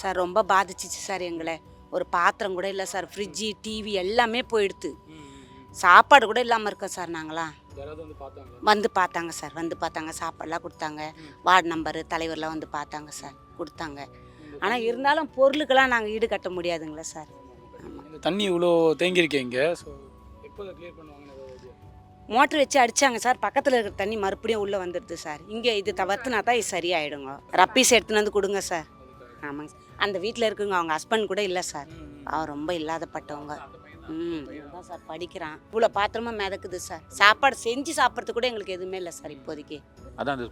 Sir ரொம்ப பாதிச்சிச்சு sir எங்களை. ஒரு பாத்திரம் கூட இல்லை சார், ஃப்ரிட்ஜு டிவி எல்லாமே போயிடுது. சாப்பாடு கூட இல்லாமல் இருக்கோம் சார். நாங்களாம் வந்து பார்த்தாங்க சார், வந்து பார்த்தாங்க, சாப்பாடெலாம் கொடுத்தாங்க. வார்டு நம்பரு தலைவர்லாம் வந்து பார்த்தாங்க சார், கொடுத்தாங்க. ஆனால் இருந்தாலும் பொருளுக்கெல்லாம் நாங்கள் ஈடு கட்ட முடியாதுங்களா சார். இந்த தண்ணி இவ்வளோ தேங்கியிருக்கீங்க, ஸோ எப்போ கிளியர் பண்ணுவாங்க? மோட்ரு வச்சு அடித்தாங்க சார், பக்கத்தில் இருக்கிற தண்ணி மறுபடியும் உள்ளே வந்துடுது சார். இங்கே இது தவிர்த்துனா தான் இது சரியாயிடுங்க. ரப்பீஸ் எடுத்துன்னு வந்து கொடுங்க சார். ஆமாங்க சார். அந்த வீட்டில் இருக்குங்க, அவங்க ஹஸ்பண்ட் கூட இல்லை சார், அவர் ரொம்ப இல்லாதப்பட்டவங்க. இதுதான் சார் படிக்கிறான். இவ்வளோ பாத்திரமா மிதக்குது சார். சாப்பாடு செஞ்சு சாப்பிட்றது கூட எங்களுக்கு எதுவுமே இல்லை சார் இப்போதைக்கு. அதான் அந்த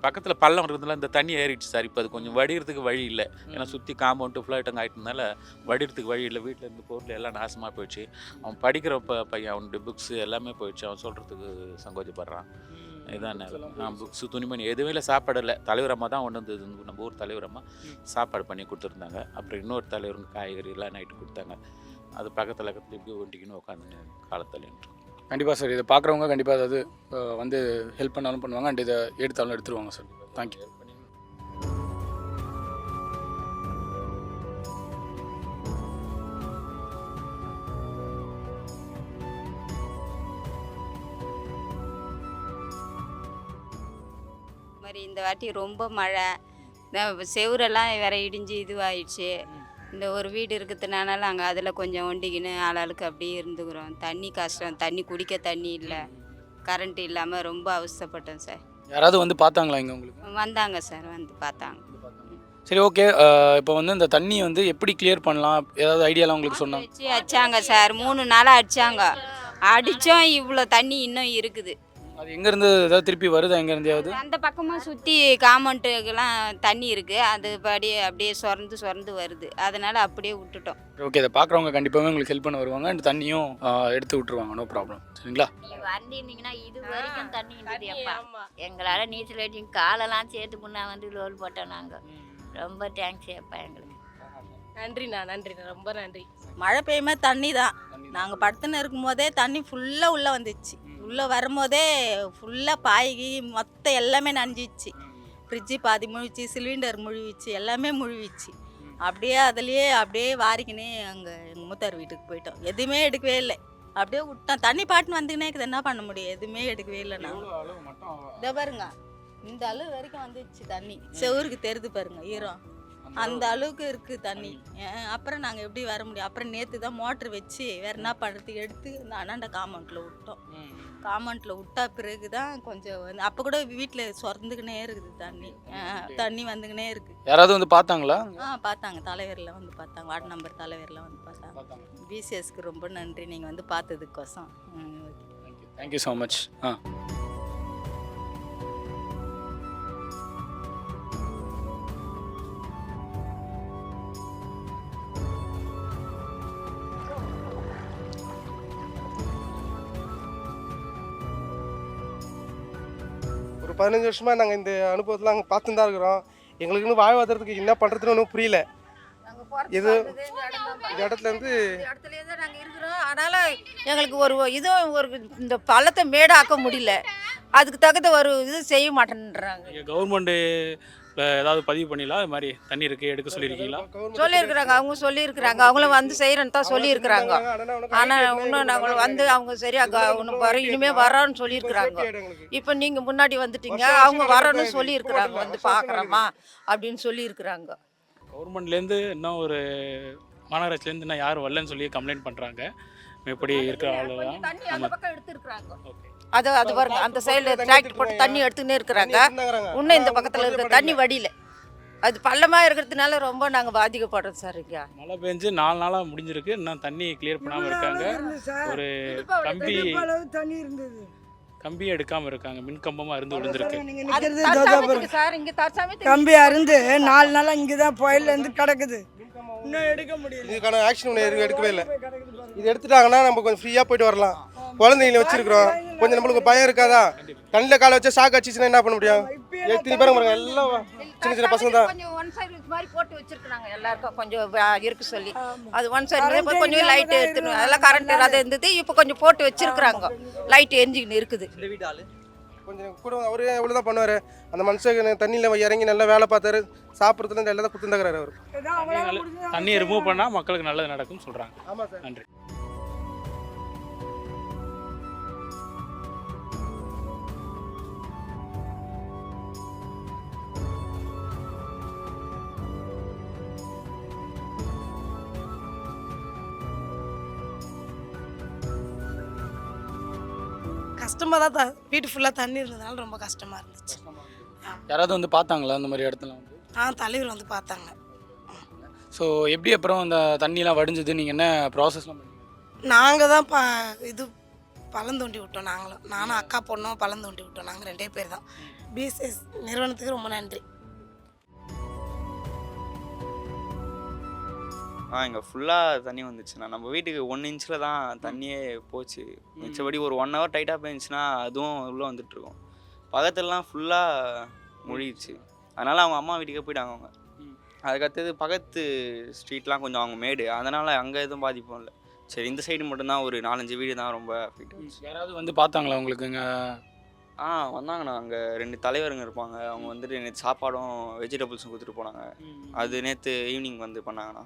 பக்கத்தில் பள்ளம் இருக்கிறதுனால இந்த தண்ணி ஏறிடுச்சு சார். இப்போ அது கொஞ்சம் வடிகிறதுக்கு வழி இல்லை. ஏன்னா சுற்றி காம்பவுண்டு ஃப்ளைட்டங்க ஆகிட்டதுனால வடிகிறதுக்கு வழி இல்லை. வீட்டில் இருந்து பொருள் எல்லாம் நாசமாக போயிடுச்சு. அவன் படிக்கிற பையன், அவனுடைய புக்ஸு எல்லாமே போயிடுச்சு. அவன் சொல்கிறதுக்கு சங்கோச்சப்படுறான். இதான் நான் புக்ஸு துணிமணி எதுவுமே இல்லை, சாப்பாடு இல்லை. தலைவரம்மா தான் ஒன்று வந்தது, நம்ம ஊர் தலைவரம்மா சாப்பாடு பண்ணி கொடுத்துருந்தாங்க. அப்புறம் இன்னொரு தலைவருங்க காய்கறி எல்லாம் நைட்டு கொடுத்தாங்க. அது பக்கத்தில் இப்படி ஒட்டிக்கின்னு உட்காந்து காலத்தில். கண்டிப்பாக சார், இதை பார்க்குறவங்க கண்டிப்பாக அதாவது வந்து ஹெல்ப் பண்ணாலும் பண்ணுவாங்க, அண்ட் இதை எடுத்தாலும் எடுத்துருவாங்க சார். தேங்க்யூ. மாதிரி இந்த வாட்டி ரொம்ப மழை, செவரெல்லாம் வேற இடிஞ்சு இதுவாகிடுச்சு. இந்த ஒரு வீடு இருக்கிறதுனால நாங்கள் அதில் கொஞ்சம் ஒண்டிக்கின்னு ஆளாளுக்கு அப்படியே இருந்துக்கிறோம். தண்ணி கஷ்டம், தண்ணி குடிக்க தண்ணி இல்லை, கரண்ட் இல்லாமல் ரொம்ப அவஸ்தைப்பட்டோம் சார். யாராவது வந்து பார்த்தாங்களா இங்கே உங்களுக்கு? வந்தாங்க சார், வந்து பார்த்தாங்க. சரி, ஓகே. இப்போ வந்து இந்த தண்ணி வந்து எப்படி கிளியர் பண்ணலாம், ஏதாவது ஐடியாலாம் உங்களுக்கு சொன்னாங்க? வச்சு அடிச்சாங்க சார், 3 நாளாக அடித்தாங்க. அடித்தோம், இவ்வளோ தண்ணி இன்னும் இருக்குது. அது எங்கேருந்து ஏதாவது திருப்பி வருதா? எங்கேருந்தையாவது அந்த பக்கமாக சுற்றி காம்பவுண்டுக்கெல்லாம் தண்ணி இருக்குது, அது அப்படியே சொரந்து வருது. அதனால் அப்படியே விட்டுட்டோம். ஓகே, இதை பார்க்குறவங்க கண்டிப்பாகவே உங்களுக்கு ஹெல்ப் பண்ண வருவாங்க, அண்ட் தண்ணியும் எடுத்து விட்டுருவாங்க. No problem. சரிங்களா? வந்திருந்தீங்கன்னா இது வரைக்கும் தண்ணி இருந்தது. எப்பா எங்களால் நீச்சல் அடிச்சு காலெல்லாம் சேர்த்து முன்னா வந்து லோல் போட்டோம். நாங்கள் ரொம்ப தேங்க்ஸ் அப்பா, எங்களுக்கு நன்றிண்ணா, நன்றிண்ணா, ரொம்ப நன்றி. மழை பெய்யுமே தண்ணி தான். நாங்கள் படுத்துன்னு இருக்கும் போதே தண்ணி ஃபுல்லாக உள்ளே வந்துச்சு. உள்ளே வரும்போதே ஃபுல்லாக பாய்கி மொத்தம் எல்லாமே நனைஞ்சிச்சு. ஃப்ரிட்ஜு பாதி முழுவிச்சு, சிலிண்டர் முழுவிச்சு, எல்லாமே முழுவிச்சு. அப்படியே அதுலேயே அப்படியே வாரிக்கினே அங்கே எங்கள் மூத்தார் வீட்டுக்கு போயிட்டோம். எதுவுமே எடுக்கவே இல்லை, அப்படியே விட்டோம். தண்ணி பாட்டுன்னு வந்துக்கினே இருக்குது, என்ன பண்ண முடியும்? எதுவுமே எடுக்கவே இல்லை. நாங்கள் இதை பாருங்க, இந்த அளவு வரைக்கும் வந்துச்சு தண்ணி. செவருக்கு தெரிது பாருங்க ஈரம், அந்த அளவுக்கு இருக்குது தண்ணி. அப்புறம் நாங்கள் எப்படி வர முடியும்? அப்புறம் நேற்று தான் மோட்ரு வச்சு வேறு என்ன பண்ணுறதுக்கு எடுத்து இந்த அண்ணாண்ட காம்பவுண்டில் விட்டோம். காம்பவுண்டில் விட்டா பிறகு தான் கொஞ்சம் வந்து, அப்போ கூட வீட்டில் சொரந்துக்கினே இருக்குது தண்ணி. தண்ணி வந்துக்கினே இருக்குது. யாராவது வந்து பார்த்தாங்களா? பார்த்தாங்க, தலைவரில் வந்து பார்த்தாங்க, வார்டு நம்பர் தலைவரில் வந்து பார்த்தாங்க. பிசிஎஸ்க்கு ரொம்ப நன்றி, நீங்கள் வந்து பார்த்ததுக்கோசம். Thank you so much. ஒரு 15 வருஷமாக நாங்கள் இந்த அனுபவத்தில் நாங்கள் பார்த்துன்னு தான் இருக்கிறோம். எங்களுக்குன்னு வாழ்வாதாரத்துக்கு என்ன பண்ணுறதுன்னு ஒன்றும் புரியல. இது இந்த இடத்துலேருந்து தான் நாங்கள் இருக்கிறோம். அதனால் எங்களுக்கு ஒரு இந்த பள்ளத்தை மேடாக்க முடியல. அதுக்கு தகுந்த ஒரு இது செய்ய மாட்டேன்றாங்க. கவர்மெண்ட்டு ஏதாவது பதிவு பண்ணிடலாம், இது மாதிரி தண்ணி இருக்குது எடுக்க சொல்லியிருக்கீங்களா? சொல்லியிருக்கிறாங்க, அவங்க சொல்லியிருக்கிறாங்க, அவங்களும் வந்து செய்கிறேன்னு தான் சொல்லியிருக்கிறாங்க. ஆனால் இன்னும் நாங்கள் வந்து அவங்க சரியாக ஒன்றும் இனிமேல் வரோன்னு சொல்லியிருக்கிறாங்க. இப்போ நீங்கள் முன்னாடி வந்துட்டீங்க, அவங்க வரோன்னு சொல்லியிருக்கிறாங்க, வந்து பார்க்குறோமா அப்படின்னு சொல்லியிருக்கிறாங்க. கவர்மெண்ட்லேருந்து இன்னும் ஒரு மாநகராட்சிலேருந்து இன்னும் யாரும் வரலன்னு சொல்லி கம்ப்ளைண்ட் பண்ணுறாங்க. எப்படி இருக்கிற ஆளுதான் அந்த பக்கம் எடுத்துருக்குறாங்க. அது பாருங்க, அந்த சைடில் டிராக்டர் போட்டு தண்ணி எடுத்துக்கினே இருக்கிறாங்க. இன்னும் இந்த பக்கத்தில் இருக்கிற தண்ணி வடியில் அது பள்ளமாக இருக்கிறதுனால ரொம்ப நாங்கள் பாதிக்கப்படுறோம் சார். இங்கே மழை பெஞ்சு 4 நாளாக முடிஞ்சிருக்கு, இன்னும் தண்ணி கிளியர் பண்ணாமல் இருக்காங்க. ஒரு கம்பி எடுக்காமல் இருக்காங்க, மின் கம்பமாக இருந்து விழுந்திருக்கு. கம்பி அருந்து 4 நாளாக இங்கே தான் புயலேருந்து கிடக்குது, இன்னும் எடுக்க முடியல. இதுக்கான ஆக்ஷன் ஒன்று எடுக்கவே இல்லை. இது எடுத்துட்டாங்கன்னா நம்ம கொஞ்சம் ஃப்ரீயாக போயிட்டு வரலாம். குழந்தைங்களை வச்சிருக்கிறோம், கொஞ்சம் நம்மளுக்கு பயம் இருக்காதா? கண்ணில் காலை வச்சா ஷாக் அடிச்சுன்னா என்ன பண்ண முடியும்? எத்தனை பேரும் பாருங்க, எல்லாம் சின்ன சின்ன பசங்க தான். கொஞ்சம் ஒன் சைடு மாதிரி போட்டு வச்சிருக்காங்க, எல்லாருக்கும் கொஞ்சம் இருக்கு சொல்லி. அது ஒன் சைடு கொஞ்சம் லைட் எடுத்துணும், அதெல்லாம் கரண்ட் இல்லாத இருந்தது. இப்போ கொஞ்சம் போட்டு வச்சிருக்கிறாங்க, லைட் எரிஞ்சுக்கின்னு இருக்குது. கொஞ்சம் கூட அவரே எவ்வளோ தான் பண்ணுவார். அந்த மனுஷன் தண்ணியில் இறங்கி நல்லா வேலை பார்த்தாரு, சாப்பிட்றதுலேருந்து எல்லாம் தான் கொடுத்துருந்தாரு அவர். தண்ணியை ரிமூவ் பண்ணால் மக்களுக்கு நல்லது நடக்கும்னு சொல்கிறாங்க. ஆமாம் சார். நன்றி. கஷ்டமாக தான் வீட்டு ஃபுல்லாக தண்ணி இருந்ததுனால ரொம்ப கஷ்டமாக இருந்துச்சு. யாராவது வந்து பார்த்தாங்களா அந்த மாதிரி இடத்துல வந்து? தலைவர் வந்து பார்த்தாங்க. ஸோ எப்படி அப்புறம் அந்த தண்ணியெலாம் வடிஞ்சது, நீங்கள் என்ன ப்ராசஸ்லாம் பண்ணீங்க? நாங்கள் தான் இது பள்ளம் தோண்டி விட்டோம். நானும் அக்கா பொண்ணும் பள்ளம் தோண்டி விட்டோம். நாங்கள் 2 பேர் தான். பிசிஎஸ் நிறுவனத்துக்கு ரொம்ப நன்றி. இங்கே ஃபுல்லாக தண்ணி வந்துச்சுண்ணா. நம்ம வீட்டுக்கு 1 இன்ச்சில் தான் தண்ணியே போச்சு. மிச்சபடி ஒரு 1 ஹவர் டைட்டாக போயிருந்துச்சுன்னா அதுவும் உள்ளே வந்துட்டுருக்கும். பக்கத்துலலாம் ஃபுல்லாக முழுகிடுச்சு. அதனால் அவங்க அம்மா வீட்டுக்கே போயிட்டாங்க அவங்க. அதுக்கடுத்தது பக்கத்து ஸ்ட்ரீட்லாம் கொஞ்சம் அவங்க மேடு, அதனால் அங்கே எதுவும் பாதிப்பும் இல்லை. சரி, இந்த சைடு மட்டும்தான் ஒரு 4-5 வீடு தான் ரொம்ப அஃபெக்ட் ஆச்சு. யாராவது வந்து பார்த்தாங்களா உங்களுக்குங்க? வந்தாங்கண்ணா. அங்கே 2 தலைவருங்க இருப்பாங்க. அவங்க வந்துட்டு நேற்று சாப்பாடும் வெஜிடபிள்ஸும் கொடுத்துட்டு போனாங்க. அது நேற்று ஈவினிங் வந்து பண்ணாங்கண்ணா.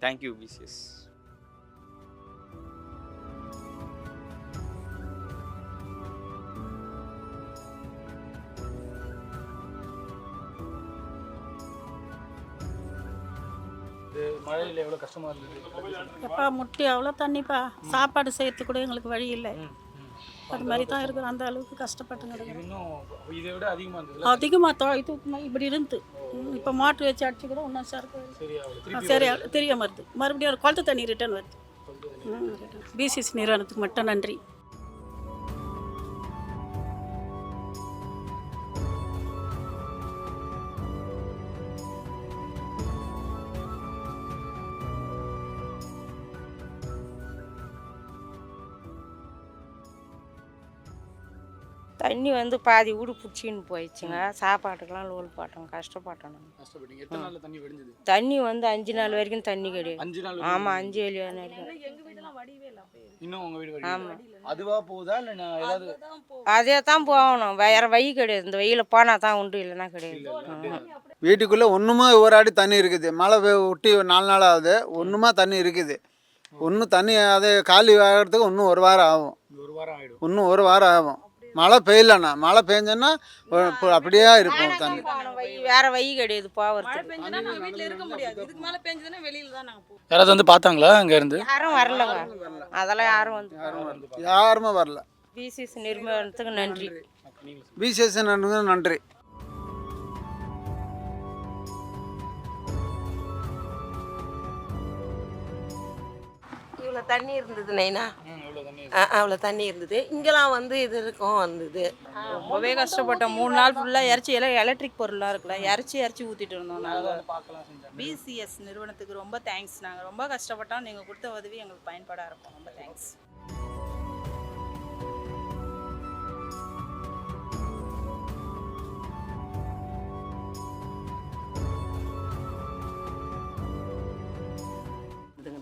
Thank you BCS. மழையில் எவ்வளோ கஷ்டமாக இருந்தது? எப்பா முட்டி அவ்வளோ தண்ணிப்பா, சாப்பாடு செய்யறதுக்கு கூட எங்களுக்கு வழி இல்லை. அது மாதிரி தான் இருக்கிறோம். அந்த அளவுக்கு கஷ்டப்பட்டு நடக்கிறோம். இன்னும் இதை விட அதிகமாக இருந்தது. அதிகமாக இது இப்படி இருந்து இப்போ மோட்ரு வச்சு அடிச்சு கூட இன்னும் சரி தெரியாமல் வருது. மறுபடியும் ஒரு குளத்து தண்ணி ரிட்டர்ன் வருது. பிசிஎஸ் நிறுவனத்துக்கு மட்டும் நன்றி. தண்ணி வந்து பாதி வீடு பிடிச்சின்னு போயிடுச்சுங்க. சாப்பாட்டுக்கெல்லாம் லோல் பாட்டோம், கஷ்டப்பட்டோம். கஷ்டப்பட்டீங்க. எத்தனை நாள்ல தண்ணி வடிஞ்சது? தண்ணி வந்து 5 நாள் வரைக்கும் தண்ணி கிடையாது. 5 நாள்? ஆமாம், 5-7 நாள் வரைக்கும். இன்னும் உங்கள் வீடு ஆமாம். அதுவா போகுதா இல்லை ஏதாவது? அதே தான் போகணும், வேற வழி கிடையாது. இந்த வெயில போனால் தான் உண்டு, இல்லைன்னா கிடையாது. வீட்டுக்குள்ளே ஒன்றுமா ஒரு அடி தண்ணி இருக்குது. மழை ஒட்டி 4 நாள் ஆகுது, ஒன்றுமா தண்ணி இருக்குது. ஒன்றும் தண்ணி அதை காலி ஆகிறதுக்கு இன்னும் 1 வாரம் ஆகும். இன்னும் 1 வாரம் ஆகும். மழை பெய்யலண்ணா. மழை பெஞ்சோன்னா அப்படியே இருக்கும் தண்ணி. வேற வழி கிடையாது போகிறது. யாராவது வந்து பார்த்தாங்களா அங்க இருந்து? யாரும் வரலங்க. அதெல்லாம் யாருமே வரல. பிசிஎஸ் நிறுவனத்துக்கு நன்றி. பிசிஎஸ் நன்றி. இவ்வளோ தண்ணி இருந்தது நைனா. அவ்வளோ தண்ணி இருந்தது. இங்கெல்லாம் வந்து இது இருக்கும் வந்தது. ரொம்பவே கஷ்டப்பட்டோம். 3 நாள் ஃபுல்லாக எலக்ட்ரிக் பொருளாக இருக்குல்ல, இறச்சி ஊற்றிட்டு இருந்தோம். நாங்கள் பிசிஎஸ் நிறுவனத்துக்கு ரொம்ப தேங்க்ஸ். நாங்கள் ரொம்ப கஷ்டப்பட்டோம். நீங்கள் கொடுத்த உதவி எங்களுக்கு பயன்படாக இருக்கும். ரொம்ப தேங்க்ஸ்.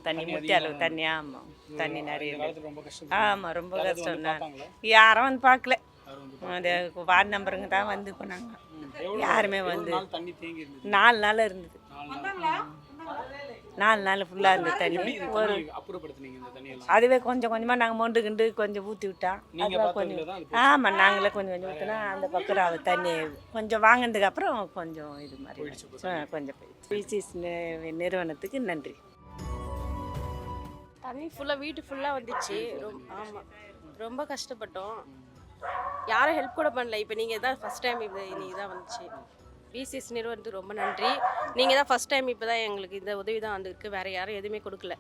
தண்ணி முத்தி அளவு தண்ணி. ஆமாம், தண்ணி நிறைய. ஆமாம், ரொம்ப கஷ்டம். யாரும் வந்து பார்க்கல. அது வார்டு நம்பருங்க தான் வந்து போனாங்க. யாருமே வந்து 4 நாள் இருந்தது. 4 நாள் ஃபுல்லாக இருந்தது தண்ணி. அதுவே கொஞ்சம் கொஞ்சமாக நாங்கள் மொண்டுக்கிண்டு கொஞ்சம் ஊற்றி விட்டோம். ஆமாம், நாங்களே கொஞ்சம் ஊற்றினா அந்த பக்கம் தண்ணி கொஞ்சம் வாங்கினதுக்கு அப்புறம் கொஞ்சம் இது மாதிரி கொஞ்சம் பிசிஎஸ் நிறுவனத்துக்கு நன்றி. தண்ணி ஃபுல்லாக வீட்டு ஃபுல்லாக வந்துச்சு. ஆமாம், ரொம்ப கஷ்டப்பட்டோம். யாரும் ஹெல்ப் கூட பண்ணல. இப்போ நீங்கள் தான் ஃபஸ்ட் டைம் நீங்கள் தான் வந்துச்சு. பிசிஎஸ் நிறுவனத்துக்கு ரொம்ப நன்றி. நீங்கள் தான் ஃபஸ்ட் டைம் இப்போ தான் எங்களுக்கு இந்த உதவி தான் வந்திருக்கு. வேறு யாரும் எதுவுமே கொடுக்கல.